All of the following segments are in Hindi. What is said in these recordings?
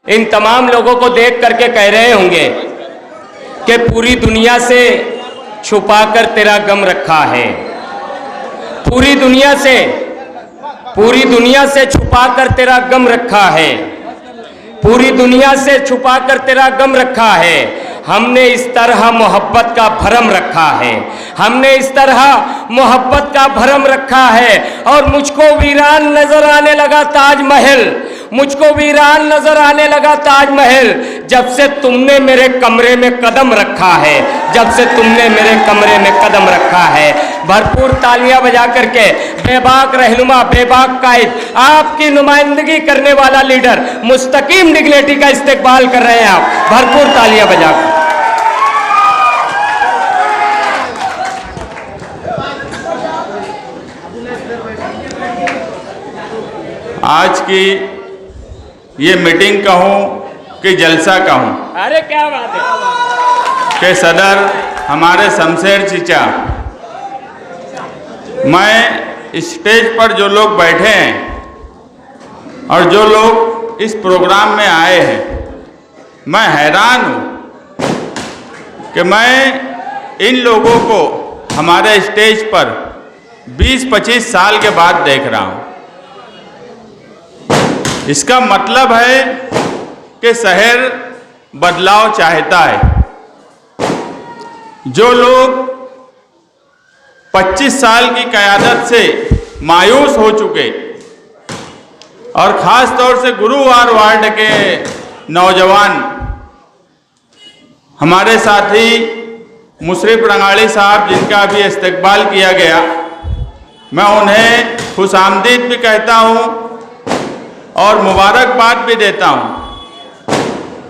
इन तमाम लोगों को देख करके कह रहे होंगे कि पूरी दुनिया से छुपाकर तेरा गम रखा है, पूरी दुनिया से छुपाकर तेरा गम रखा है, पूरी दुनिया से छुपाकर तेरा गम रखा है। हमने इस तरह मोहब्बत का भरम रखा है, हमने इस तरह मोहब्बत का भरम रखा है। और मुझको वीरान नजर आने लगा ताजमहल, मुझको वीरान नजर आने लगा ताजमहल, जब से तुमने मेरे कमरे में कदम रखा है, जब से तुमने मेरे कमरे में कदम रखा है। भरपूर तालियां बजा करके बेबाक रहनुमा, बेबाक कायद, आपकी नुमाइंदगी करने वाला लीडर मुस्तकीम डिग्निटी का इस्तेकबाल कर रहे हैं आप, भरपूर तालियां बजाकर। आज की ये मीटिंग कहूँ कि जलसा कहूँ, अरे क्या बात है कि सदर हमारे शमशेर चीचा, मैं स्टेज पर जो लोग बैठे हैं और जो लोग इस प्रोग्राम में आए हैं, मैं हैरान हूँ कि मैं इन लोगों को हमारे स्टेज पर 20-25 साल के बाद देख रहा हूँ। इसका मतलब है कि शहर बदलाव चाहता है। जो लोग 25 साल की क़यादत से मायूस हो चुके और ख़ास तौर से गुरुवार वार्ड के नौजवान, हमारे साथी मुशर्रफ रंगाड़ी साहब जिनका अभी इस्तकबाल किया गया, मैं उन्हें खुशामदीद भी कहता हूँ और मुबारकबाद भी देता हूँ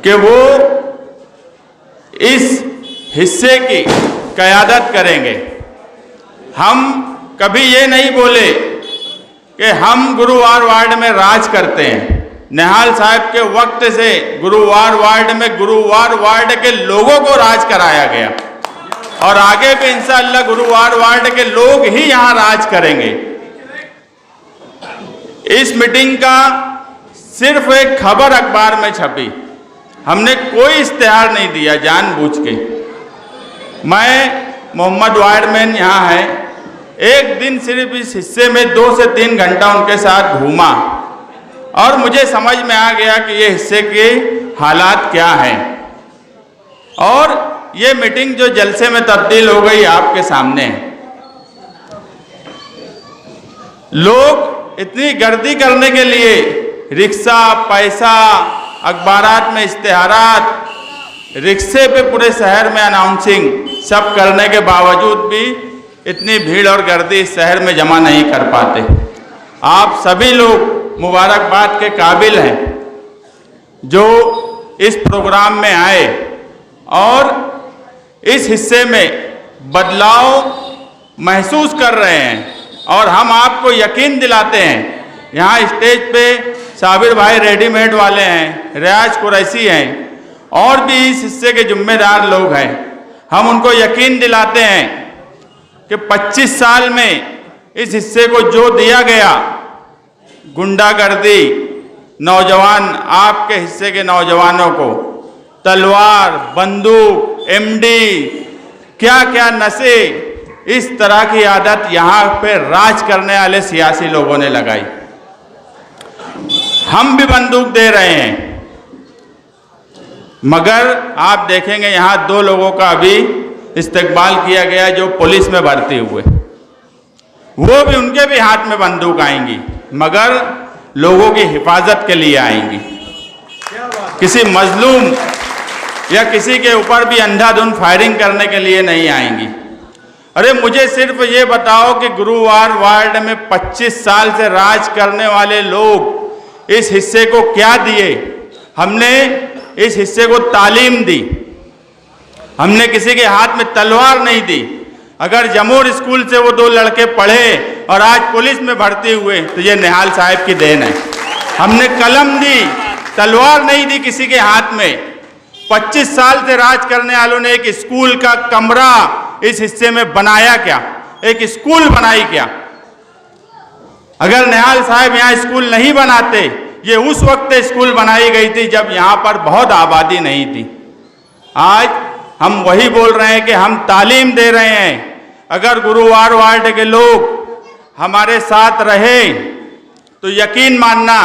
कि वो इस हिस्से की क़यादत करेंगे। हम कभी ये नहीं बोले कि हम गुरुवार वार्ड में राज करते हैं। निहाल साहब के वक्त से गुरुवार वार्ड में गुरुवार वार्ड के लोगों को राज कराया गया और आगे भी इंशाअल्लाह गुरुवार वार्ड के लोग ही यहाँ राज करेंगे। इस मीटिंग का सिर्फ एक खबर अखबार में छपी, हमने कोई इश्तिहार नहीं दिया जानबूझ के। मैं मोहम्मद वायरमैन यहाँ है, एक दिन सिर्फ इस हिस्से में 2 से 3 घंटा उनके साथ घूमा और मुझे समझ में आ गया कि ये हिस्से के हालात क्या हैं। और ये मीटिंग जो जलसे में तब्दील हो गई आपके सामने, लोग इतनी गर्दी करने के लिए रिक्शा, पैसा, अखबारात में इश्तिहारात, रिक्शे पे पूरे शहर में अनाउंसिंग सब करने के बावजूद भी इतनी भीड़ और गर्दी इस शहर में जमा नहीं कर पाते। आप सभी लोग मुबारकबाद के काबिल हैं जो इस प्रोग्राम में आए और इस हिस्से में बदलाव महसूस कर रहे हैं। और हम आपको यकीन दिलाते हैं, यहाँ स्टेज पे साबिर भाई रेडीमेड वाले हैं, रियाज कुरैशी हैं और भी इस हिस्से के जिम्मेदार लोग हैं। हम उनको यकीन दिलाते हैं कि 25 साल में इस हिस्से को जो दिया गया, गुंडागर्दी, नौजवान, आपके हिस्से के नौजवानों को तलवार, बंदूक, एमडी, क्या क्या नशे, इस तरह की आदत यहाँ पे राज करने वाले सियासी लोगों ने लगाई। हम भी बंदूक दे रहे हैं, मगर आप देखेंगे यहाँ 2 लोगों का अभी इस्तकबाल किया गया जो पुलिस में भर्ती हुए, वो भी उनके भी हाथ में बंदूक आएंगी, मगर लोगों की हिफाजत के लिए आएंगी। किसी मजलूम या किसी के ऊपर भी अंधाधुंध फायरिंग करने के लिए नहीं आएंगी। अरे मुझे सिर्फ ये बताओ कि गुरुवार वार्ड में 25 साल से राज करने वाले लोग इस हिस्से को क्या दिए? हमने इस हिस्से को तालीम दी, हमने किसी के हाथ में तलवार नहीं दी। अगर जमूर स्कूल से वो 2 लड़के पढ़े और आज पुलिस में भर्ती हुए तो ये निहाल साहब की देन है। हमने कलम दी, तलवार नहीं दी किसी के हाथ में। 25 साल से राज करने वालों ने एक स्कूल का कमरा इस हिस्से में बनाया क्या? एक स्कूल बनाई क्या? अगर निहाल साहब यहाँ स्कूल नहीं बनाते ये उस वक्त स्कूल बनाई गई थी जब यहाँ पर बहुत आबादी नहीं थी। आज हम वही बोल रहे हैं कि हम तालीम दे रहे हैं। अगर गुरुवार वार्ड के लोग हमारे साथ रहे तो यकीन मानना,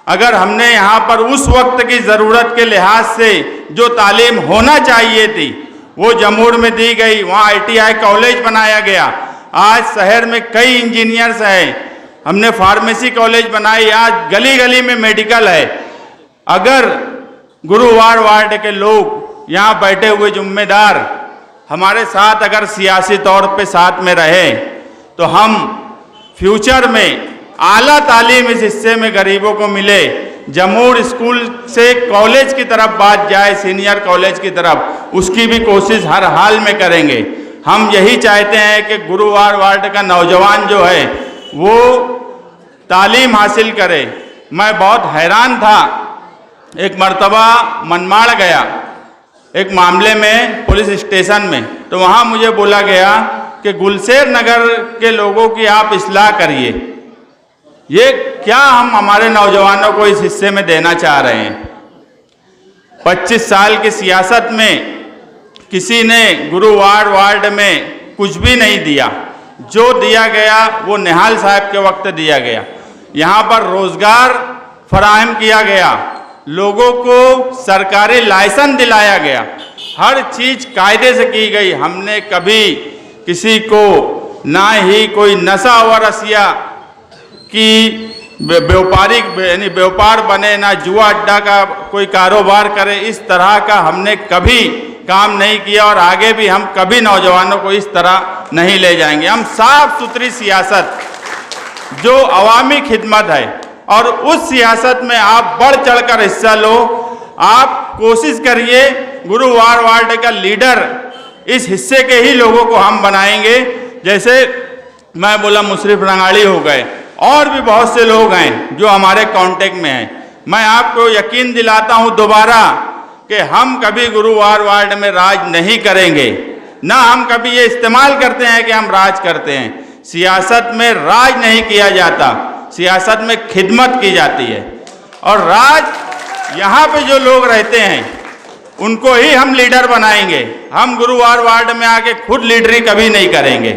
अगर हमने यहाँ पर उस वक्त की ज़रूरत के लिहाज से जो तालीम होना चाहिए थी वो जमूर में दी गई। वहाँ ITI कॉलेज बनाया गया। आज शहर में कई इंजीनियर्स हैं। हमने फार्मेसी कॉलेज बनाई। आज गली गली में मेडिकल है। अगर गुरुवार वार्ड के लोग यहाँ बैठे हुए जिम्मेदार हमारे साथ अगर सियासी तौर पे साथ में रहे तो हम फ्यूचर में आला तालीम इस हिस्से में गरीबों को मिले। जमूर स्कूल से कॉलेज की तरफ बात जाए, सीनियर कॉलेज की तरफ, उसकी भी कोशिश हर हाल में करेंगे। हम यही चाहते हैं कि गुरुवार वार्ड का नौजवान जो है वो तालीम हासिल करे। मैं बहुत हैरान था, एक मर्तबा मनमाड़ गया एक मामले में पुलिस स्टेशन में, तो वहाँ मुझे बोला गया कि गुलशेर नगर के लोगों की आप इस्लाह करिए। ये क्या हम हमारे नौजवानों को इस हिस्से में देना चाह रहे हैं? 25 साल की सियासत में किसी ने गुरुवार वार्ड में कुछ भी नहीं दिया। जो दिया गया वो निहाल साहब के वक्त दिया गया। यहाँ पर रोजगार फराहम किया गया, लोगों को सरकारी लाइसेंस दिलाया गया, हर चीज कायदे से की गई। हमने कभी किसी को ना ही कोई नशा व रसिया की व्यापारिक यानी व्यापार बने, ना जुआ अड्डा का कोई कारोबार करे, इस तरह का हमने कभी काम नहीं किया और आगे भी हम कभी नौजवानों को इस तरह नहीं ले जाएंगे। हम साफ सुथरी सियासत जो अवामी खिदमत है और उस सियासत में आप बढ़ चढ़कर हिस्सा लो। आप कोशिश करिए, गुरुवार वार्ड का लीडर इस हिस्से के ही लोगों को हम बनाएंगे। जैसे मैं बोला मुशर्रफ रंगाड़ी हो गए, और भी बहुत से लोग हैं जो हमारे कांटेक्ट में हैं। मैं आपको यकीन दिलाता हूं दोबारा कि हम कभी गुरुवार वार्ड में राज नहीं करेंगे, ना हम कभी ये इस्तेमाल करते हैं कि हम राज करते हैं। सियासत में राज नहीं किया जाता, सियासत में खिदमत की जाती है। और राज यहाँ पे जो लोग रहते हैं उनको ही हम लीडर बनाएंगे। हम गुरुवार वार्ड में आके खुद लीडरी कभी नहीं करेंगे,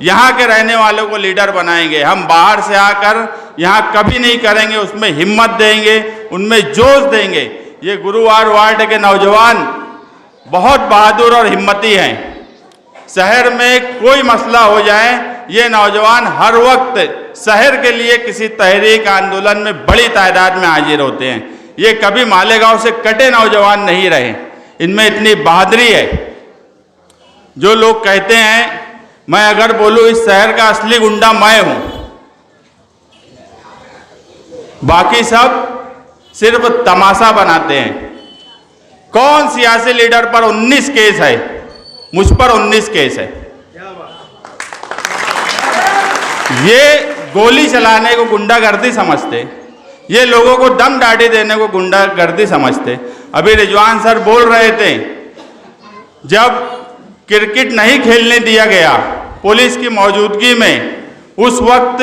यहाँ के रहने वालों को लीडर बनाएंगे। हम बाहर से आकर यहाँ कभी नहीं करेंगे, उसमें हिम्मत देंगे, उनमें जोश देंगे। ये गुरुवार वार्ड के नौजवान बहुत बहादुर और हिम्मती हैं। शहर में कोई मसला हो जाए, ये नौजवान हर वक्त शहर के लिए किसी तहरीक आंदोलन में बड़ी तादाद में हाजिर होते हैं। ये कभी मालेगांव से कटे नौजवान नहीं रहे, इनमें इतनी बहादुरी है। जो लोग कहते हैं मैं अगर बोलूं इस शहर का असली गुंडा मैं हूं, बाकी सब सिर्फ तमाशा बनाते हैं। कौन सियासी लीडर पर 19 केस है? मुझ पर 19 केस है। ये गोली चलाने को गुंडागर्दी समझते, ये लोगों को दम दाढ़ी देने को गुंडागर्दी समझते। अभी रिजवान सर बोल रहे थे, जब क्रिकेट नहीं खेलने दिया गया पुलिस की मौजूदगी में, उस वक्त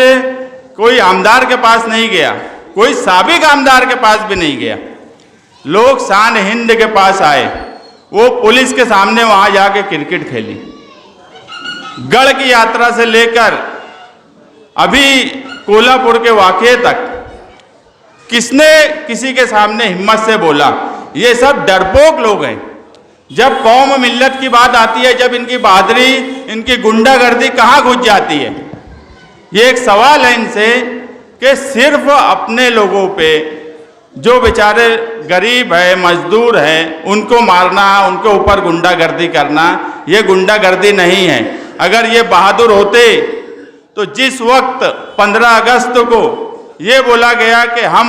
कोई आमदार के पास नहीं गया, कोई साबिक आमदार के पास भी नहीं गया। लोग शान हिंद के पास आए, वो पुलिस के सामने वहां जाके क्रिकेट खेली। गढ़ की यात्रा से लेकर अभी कोल्हापुर के वाकये तक किसने किसी के सामने हिम्मत से बोला? ये सब डरपोक लोग हैं। जब कौम मिल्लत की बात आती है, जब इनकी बहादुरी, इनकी गुंडागर्दी कहाँ घुस जाती है? ये एक सवाल है इनसे कि सिर्फ अपने लोगों पे जो बेचारे गरीब है, मजदूर है, उनको मारना, उनके ऊपर गुंडागर्दी करना, ये गुंडागर्दी नहीं है। अगर ये बहादुर होते तो जिस वक्त 15 अगस्त को ये बोला गया कि हम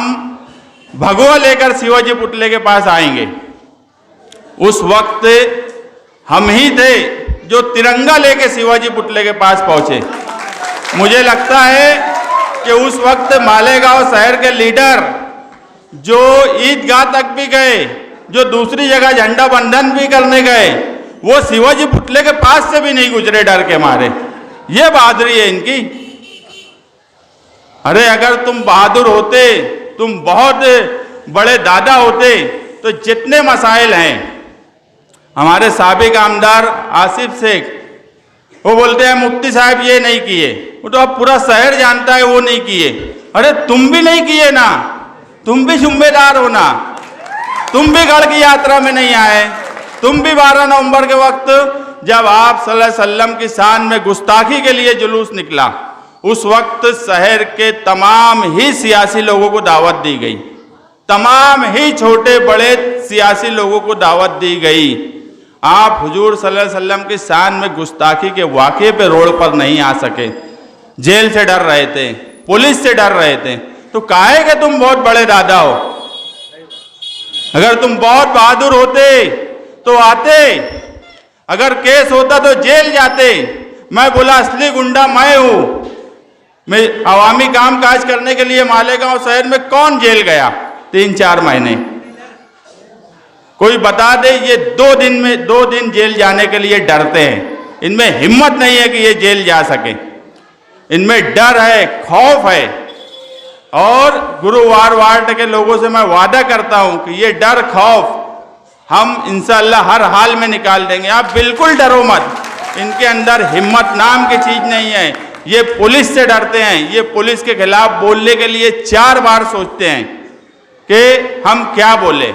भगवा लेकर शिवाजी पुतले के पास आएंगे, उस वक्त हम ही थे जो तिरंगा लेके शिवाजी पुतले के पास पहुंचे। मुझे लगता है कि उस वक्त मालेगांव शहर के लीडर जो ईदगाह तक भी गए, जो दूसरी जगह झंडा बंधन भी करने गए, वो शिवाजी पुतले के पास से भी नहीं गुजरे डर के मारे। ये बहादुरी है इनकी। अरे अगर तुम बहादुर होते तुम बहुत बड़े दादा होते तो जितने मसाइल हैं, हमारे साबिक आमदार आसिफ शेख वो बोलते हैं मुफ्ती साहब ये नहीं किए, वो तो अब पूरा शहर जानता है वो नहीं किए। अरे तुम भी नहीं किए ना, तुम भी जिम्मेदार हो ना, तुम भी गढ़ की यात्रा में नहीं आए, तुम भी 12 नवंबर के वक्त जब आप सल्लल्लाहु अलैहि वसल्लम की शान में गुस्ताखी के लिए जुलूस निकला, उस वक्त शहर के तमाम ही सियासी लोगों को दावत दी गई, तमाम ही छोटे बड़े सियासी लोगों को दावत दी गई। आप हुजूर सल्लल्लाहु अलैहि वसल्लम की शान में गुस्ताखी के वाक़े पे रोड पर नहीं आ सके, जेल से डर रहे थे, पुलिस से डर रहे थे। तो काहे कि तुम बहुत बड़े दादा हो, अगर तुम बहुत बहादुर होते तो आते, अगर केस होता तो जेल जाते। मैं बोला असली गुंडा मैं हूं, मैं अवामी काम काज करने के लिए मालेगांव शहर में कौन जेल गया 3-4 महीने? कोई बता दे, ये 2 दिन जेल जाने के लिए डरते हैं, इनमें हिम्मत नहीं है कि ये जेल जा सके, इनमें डर है, खौफ है। और गुरुवार वार्ड के लोगों से मैं वादा करता हूं कि ये डर खौफ हम इंशाअल्लाह हर हाल में निकाल देंगे। आप बिल्कुल डरो मत, इनके अंदर हिम्मत नाम की चीज नहीं है। ये पुलिस से डरते हैं, ये पुलिस के खिलाफ बोलने के लिए 4 बार सोचते हैं कि हम क्या बोले।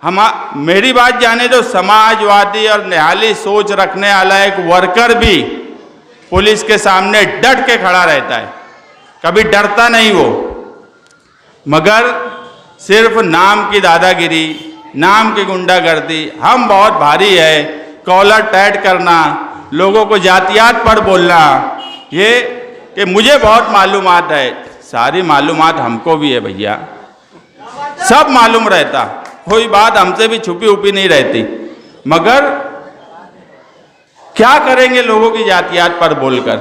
मेरी बात जाने तो समाजवादी और निहाली सोच रखने वाला एक वर्कर भी पुलिस के सामने डट के खड़ा रहता है, कभी डरता नहीं वो। मगर सिर्फ नाम की दादागिरी, नाम की गुंडागर्दी, हम बहुत भारी है, कॉलर टाइट करना, लोगों को जातियात पर बोलना, ये कि मुझे बहुत मालूमात है। सारी मालूमात हमको भी है भैया, सब मालूम रहता, कोई बात हमसे भी छुपी उपी नहीं रहती। मगर क्या करेंगे लोगों की जातियात पर बोलकर?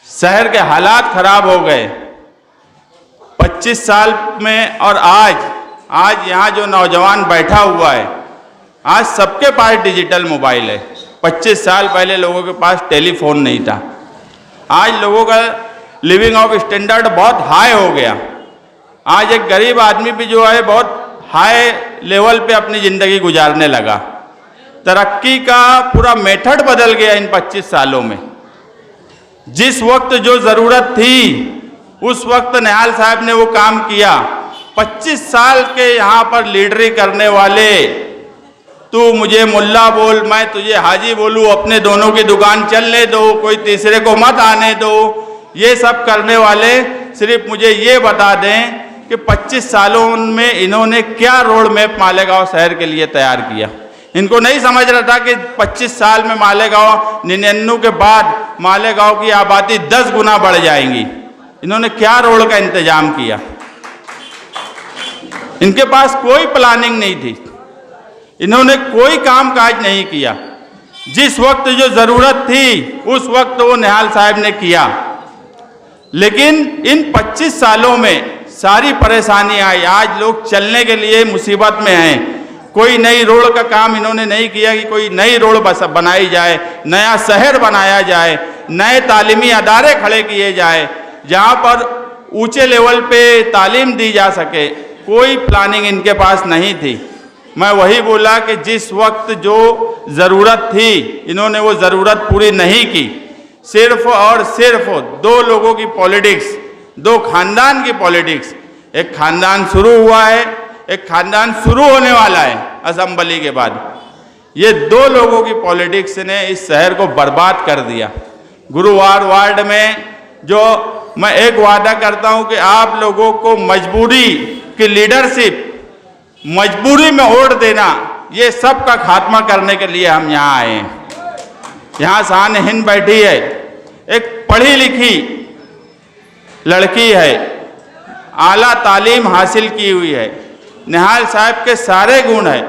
शहर के हालात खराब हो गए 25 साल में। और आज यहाँ जो नौजवान बैठा हुआ है, आज सबके पास डिजिटल मोबाइल है। 25 साल पहले लोगों के पास टेलीफोन नहीं था। आज लोगों का लिविंग ऑफ स्टैंडर्ड बहुत हाई हो गया। आज एक गरीब आदमी भी जो है बहुत हाई लेवल पे अपनी ज़िंदगी गुजारने लगा। तरक्की का पूरा मेथड बदल गया इन 25 सालों में। जिस वक्त जो ज़रूरत थी उस वक्त निहाल साहब ने वो काम किया। 25 साल के यहाँ पर लीडरी करने वाले, तू मुझे मुल्ला बोल, मैं तुझे हाजी बोलूँ, अपने दोनों की दुकान चलने दो, कोई तीसरे को मत आने दो, ये सब करने वाले सिर्फ मुझे ये बता दें कि 25 सालों में इन्होंने क्या रोड मैप मालेगांव शहर के लिए तैयार किया। इनको नहीं समझ रहा था कि 25 साल में मालेगांव 99 के बाद मालेगांव की आबादी 10 गुना बढ़ जाएंगी। इन्होंने क्या रोड का इंतजाम किया? इनके पास कोई प्लानिंग नहीं थी, इन्होंने कोई काम काज नहीं किया। जिस वक्त जो जरूरत थी उस वक्त वो निहाल साहब ने किया। लेकिन इन 25 सालों में सारी परेशानी आई। आज लोग चलने के लिए मुसीबत में हैं। कोई नई रोड का काम इन्होंने नहीं किया कि कोई नई रोड बनाई जाए, नया शहर बनाया जाए, नए तालीमी अदारे खड़े किए जाए जहाँ पर ऊंचे लेवल पे तालीम दी जा सके। कोई प्लानिंग इनके पास नहीं थी। मैं वही बोला कि जिस वक्त जो ज़रूरत थी इन्होंने वो ज़रूरत पूरी नहीं की। सिर्फ और सिर्फ 2 लोगों की पॉलिटिक्स, 2 खानदान की पॉलिटिक्स। एक खानदान शुरू हुआ है, एक खानदान शुरू होने वाला है असेंबली के बाद। ये 2 लोगों की पॉलिटिक्स ने इस शहर को बर्बाद कर दिया। गुरुवार वार्ड में जो मैं एक वादा करता हूं कि आप लोगों को मजबूरी की लीडरशिप, मजबूरी में वोट देना, ये सब का खात्मा करने के लिए हम यहाँ आए हैं। यहाँ शान हिंद बैठी है, एक पढ़ी लिखी लड़की है, आला तालीम हासिल की हुई है। निहाल साहब के सारे गुण है।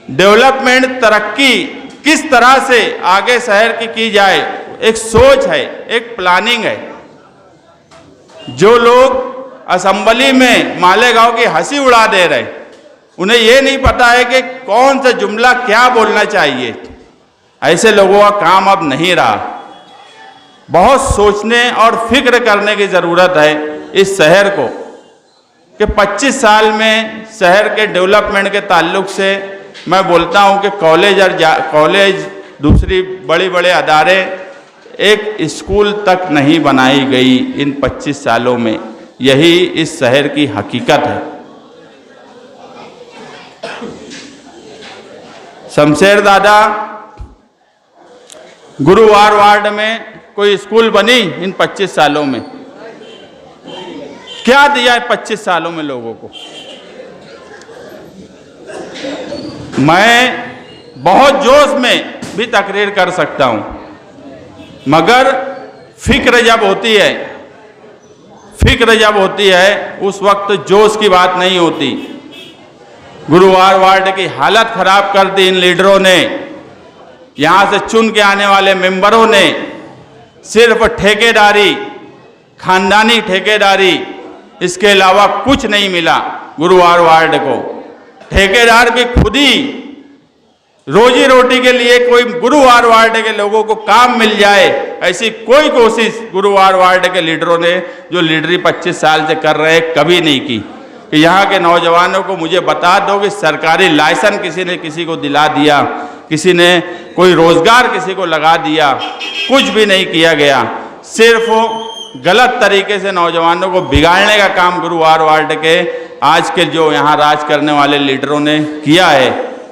डेवलपमेंट, तरक्की किस तरह से आगे शहर की जाए, एक सोच है, एक प्लानिंग है। जो लोग असेंबली में मालेगांव की हंसी उड़ा दे रहे, उन्हें ये नहीं पता है कि कौन सा जुमला क्या बोलना चाहिए। ऐसे लोगों का काम अब नहीं रहा। बहुत सोचने और फिक्र करने की ज़रूरत है इस शहर को। कि 25 साल में शहर के डेवलपमेंट के ताल्लुक से मैं बोलता हूं कि कॉलेज दूसरी बड़े बड़े अदारे, एक स्कूल तक नहीं बनाई गई इन 25 सालों में। यही इस शहर की हकीकत है। शमशेर दादा, गुरुवार वार्ड में कोई स्कूल बनी इन 25 सालों में? क्या दिया है 25 सालों में लोगों को? मैं बहुत जोश में भी तकरीर कर सकता हूं, मगर फिक्र जब होती है उस वक्त जोश की बात नहीं होती। गुरुवार वार्ड की हालत खराब कर दी इन लीडरों ने, यहां से चुन के आने वाले मेंबरों ने। सिर्फ ठेकेदारी, खानदानी ठेकेदारी, इसके अलावा कुछ नहीं मिला गुरुवार वार्ड को। ठेकेदार भी खुद ही रोजी रोटी के लिए कोई गुरुवार वार्ड के लोगों को काम मिल जाए, ऐसी कोई कोशिश गुरुवार वार्ड के लीडरों ने, जो लीडरी 25 साल से कर रहे हैं, कभी नहीं की। कि यहाँ के नौजवानों को मुझे बता दो कि सरकारी लाइसेंस किसी ने किसी को दिला दिया, किसी ने कोई रोजगार किसी को लगा दिया? कुछ भी नहीं किया गया। सिर्फ गलत तरीके से नौजवानों को बिगाड़ने का काम गुरुवार वार्ड के आज के जो यहाँ राज करने वाले लीडरों ने किया है।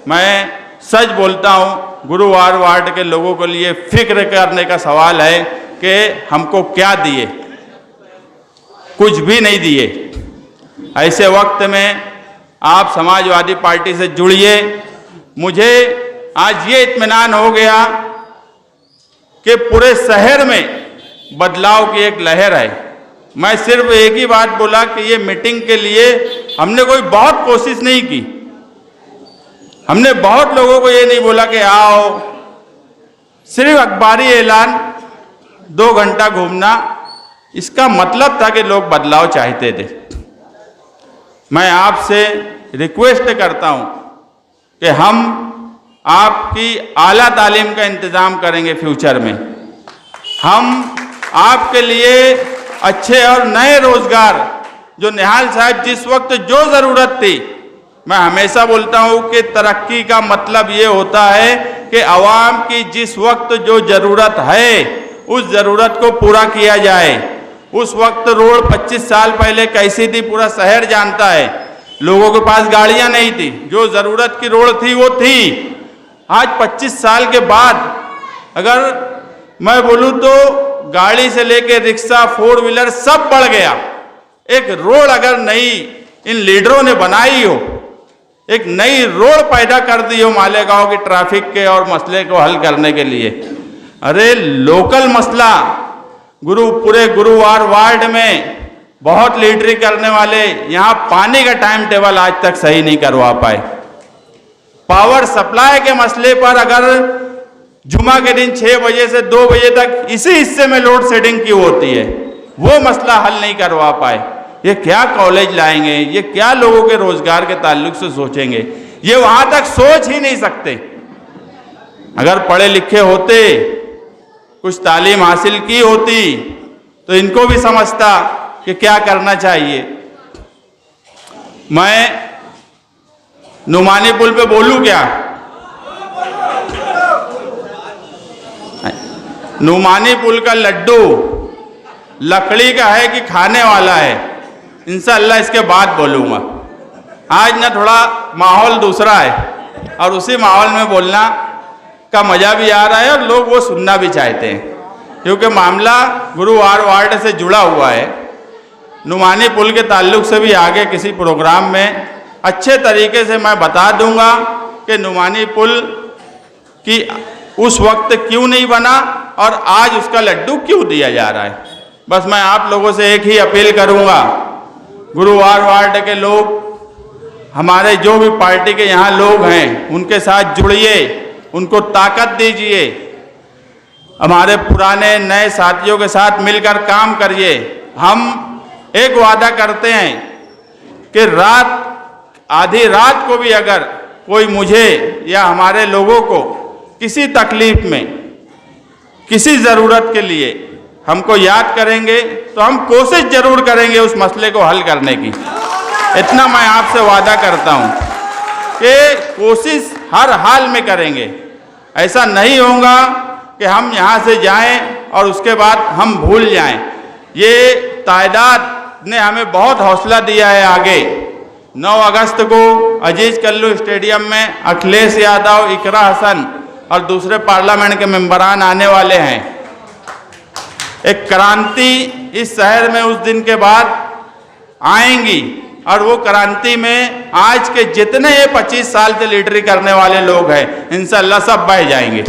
मैं सच बोलता हूँ, गुरुवार वार्ड के लोगों के लिए फिक्र करने का सवाल है कि हमको क्या दिए? कुछ भी नहीं दिए। ऐसे वक्त में आप समाजवादी पार्टी से जुड़िए। मुझे आज ये इत्मीनान हो गया कि पूरे शहर में बदलाव की एक लहर है। मैं सिर्फ एक ही बात बोला कि ये मीटिंग के लिए हमने कोई बहुत कोशिश नहीं की। हमने बहुत लोगों को ये नहीं बोला कि आओ, सिर्फ अखबारी ऐलान, 2 घंटा घूमना, इसका मतलब था कि लोग बदलाव चाहते थे। मैं आपसे रिक्वेस्ट करता हूं कि हम आपकी आला तालीम का इंतज़ाम करेंगे फ्यूचर में। हम आपके लिए अच्छे और नए रोजगार, जो निहाल साहब जिस वक्त जो ज़रूरत थी, मैं हमेशा बोलता हूं कि तरक्की का मतलब ये होता है कि आवाम की जिस वक्त जो ज़रूरत है उस ज़रूरत को पूरा किया जाए। उस वक्त रोड 25 साल पहले कैसी थी पूरा शहर जानता है। लोगों के पास गाड़ियां नहीं थी, जो ज़रूरत की रोड थी वो थी। आज 25 साल के बाद अगर मैं बोलूं तो गाड़ी से लेके रिक्शा, 4 व्हीलर सब बढ़ गया। एक रोड अगर नई इन लीडरों ने बनाई हो, एक नई रोड पैदा कर दी हो मालेगांव की ट्रैफिक के और मसले को हल करने के लिए। अरे लोकल मसला, पूरे गुरुवार वार्ड में बहुत लीडरी करने वाले यहाँ पानी का टाइम टेबल आज तक सही नहीं करवा पाए। पावर सप्लाई के मसले पर अगर जुमा के दिन 6 बजे से 2 बजे तक इसी हिस्से में लोड शेडिंग क्यों होती है, वो मसला हल नहीं करवा पाए। ये क्या कॉलेज लाएंगे, ये क्या लोगों के रोजगार के ताल्लुक से सोचेंगे? ये वहां तक सोच ही नहीं सकते। अगर पढ़े लिखे होते, कुछ तालीम हासिल की होती, तो इनको भी समझता कि क्या करना चाहिए। मैं नुमानी पुल पे बोलूं क्या? नुमानी पुल का लड्डू लकड़ी का है कि खाने वाला है, इंशाअल्लाह इसके बाद बोलूँगा। आज ना थोड़ा माहौल दूसरा है और उसी माहौल में बोलना का मज़ा भी आ रहा है और लोग वो सुनना भी चाहते हैं, क्योंकि मामला गुरुवार वार्ड से जुड़ा हुआ है। नुमानी पुल के ताल्लुक से भी आगे किसी प्रोग्राम में अच्छे तरीके से मैं बता दूंगा कि नुमानी पुल की उस वक्त क्यों नहीं बना और आज उसका लड्डू क्यों दिया जा रहा है। बस मैं आप लोगों से एक ही अपील करूंगा, गुरुवार वार्ड के लोग, हमारे जो भी पार्टी के यहाँ लोग हैं, उनके साथ जुड़िए, उनको ताकत दीजिए। हमारे पुराने नए साथियों के साथ मिलकर काम करिए। हम एक वादा करते हैं कि आधी रात को भी अगर कोई मुझे या हमारे लोगों को किसी तकलीफ में, किसी ज़रूरत के लिए हमको याद करेंगे तो हम कोशिश जरूर करेंगे उस मसले को हल करने की। इतना मैं आपसे वादा करता हूं कि कोशिश हर हाल में करेंगे। ऐसा नहीं होगा कि हम यहाँ से जाएं और उसके बाद हम भूल जाएं। ये तादाद ने हमें बहुत हौसला दिया है। आगे 9 अगस्त को अजीज कल्लू स्टेडियम में अखिलेश यादव, इकरा हसन और दूसरे पार्लियामेंट के मेंबरान आने वाले हैं। एक क्रांति इस शहर में उस दिन के बाद आएंगी और वो क्रांति में आज के जितने ये 25 साल से लीडरी करने वाले लोग हैं इंशाअल्लाह सब बह जाएंगे।